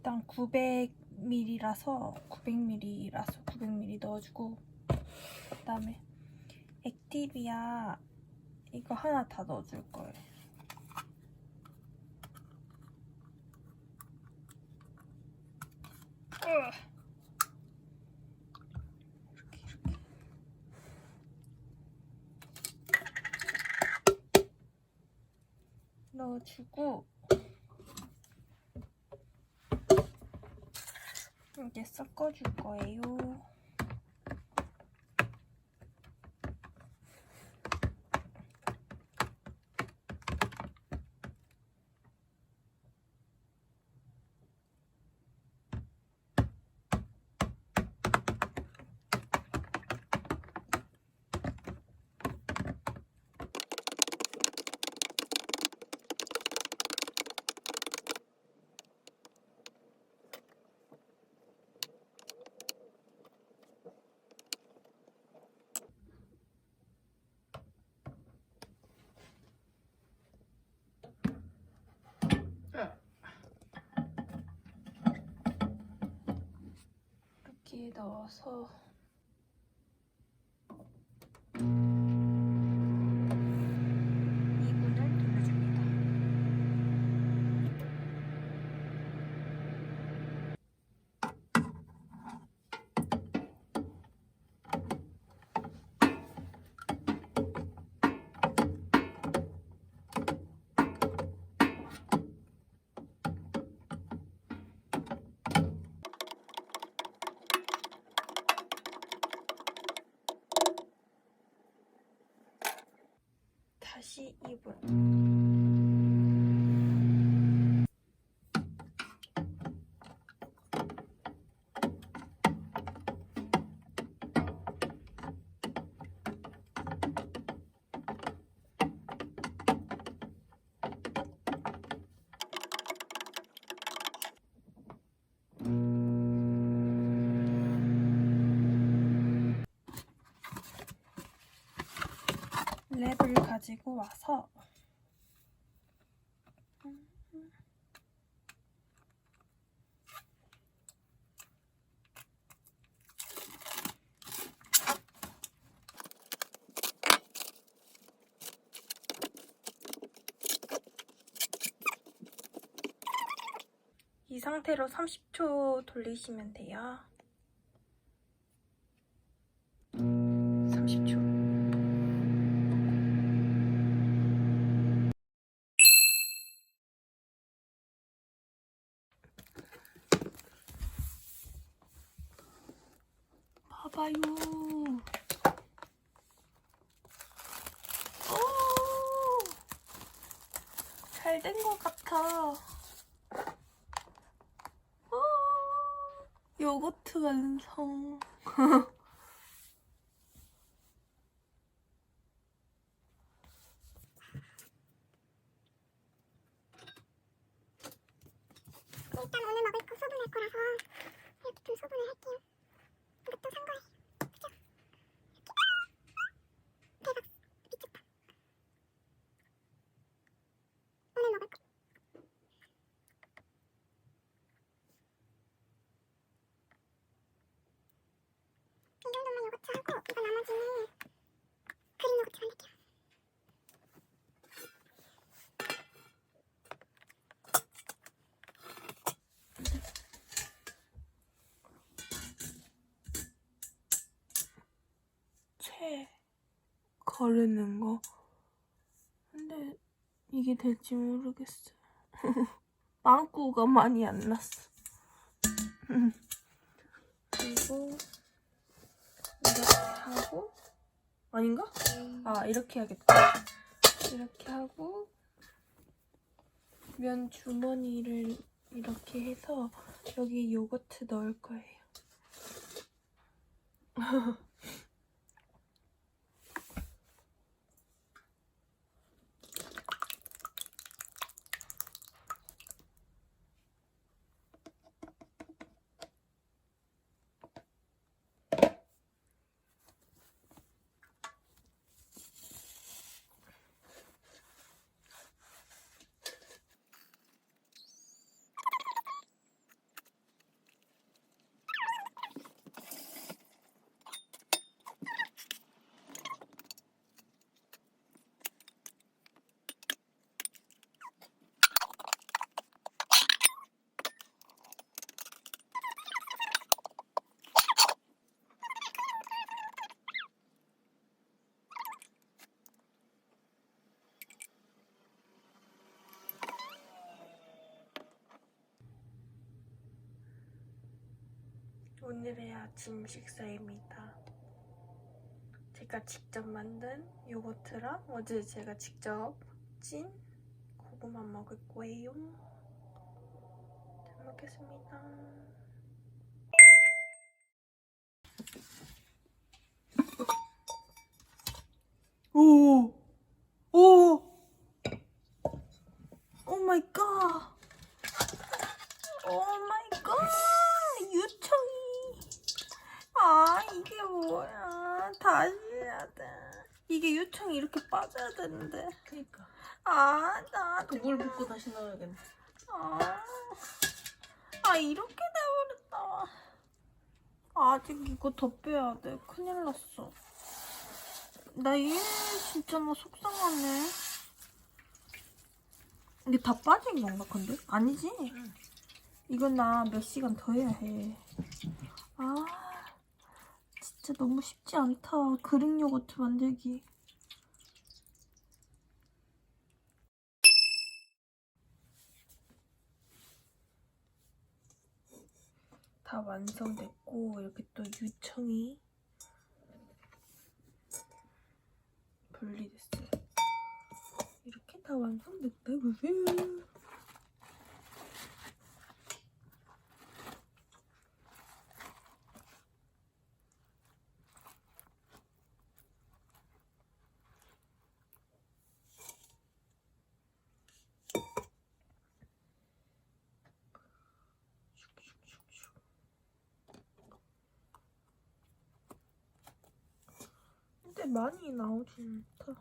일단 900ml라서 900ml 넣어주고, 그다음에 액티비아 이거 하나 다 넣어줄 거예요. 이렇게 넣어주고, 이제 섞어줄 거예요. 이렇게 넣어서 다시 2분. 랩을 가지고 와서 이 상태로 30초 돌리시면 돼요. 30초. 봐봐요. 잘 된 것 같아. 요거트 완성. 일단 오늘 먹을 거 소분할 거라서 이렇게 좀 소분을 할게요. 이것도 산 거예요. 그죠? 대박. 미쳤다. 오늘 먹을 거. 이 정도만 요거트 하고 이거 나머지는 그릭 요거트 만들게요. 채 거르는 거. 근데 이게 될지 모르겠어. 빵꾸가 많이 안 났어. 그리고 이렇게 하고, 아닌가? 아, 이렇게 해야겠다. 이렇게 하고 면 주머니를 이렇게 해서 여기 요거트 넣을 거예요. 오늘의 아침 식사입니다. 제가 직접 만든 요거트랑 어제 제가 직접 찐 고구마 먹을 거예요. 잘 먹겠습니다. 오! 오! 오 마이 갓! 오 마이 갓! 유청이! 아, 이게 뭐야. 다시 해야 돼. 이게 유청이 이렇게 빠져야 되는데. 그니까. 아, 나. 물 붓고 다시 넣어야겠네. 이렇게 돼버렸다. 아직 이거 더 빼야 돼. 큰일 났어. 진짜 나 속상하네. 이게 다 빠진 건가, 근데? 아니지? 응. 이건 나 몇 시간 더 해야 해. 진짜 너무 쉽지 않다. 그릭 요거트 만들기. 다 완성됐고, 이렇게 또 유청이 분리됐어요. 이렇게 다 완성됐다, 보세요. 근데 많이 나오진 않다.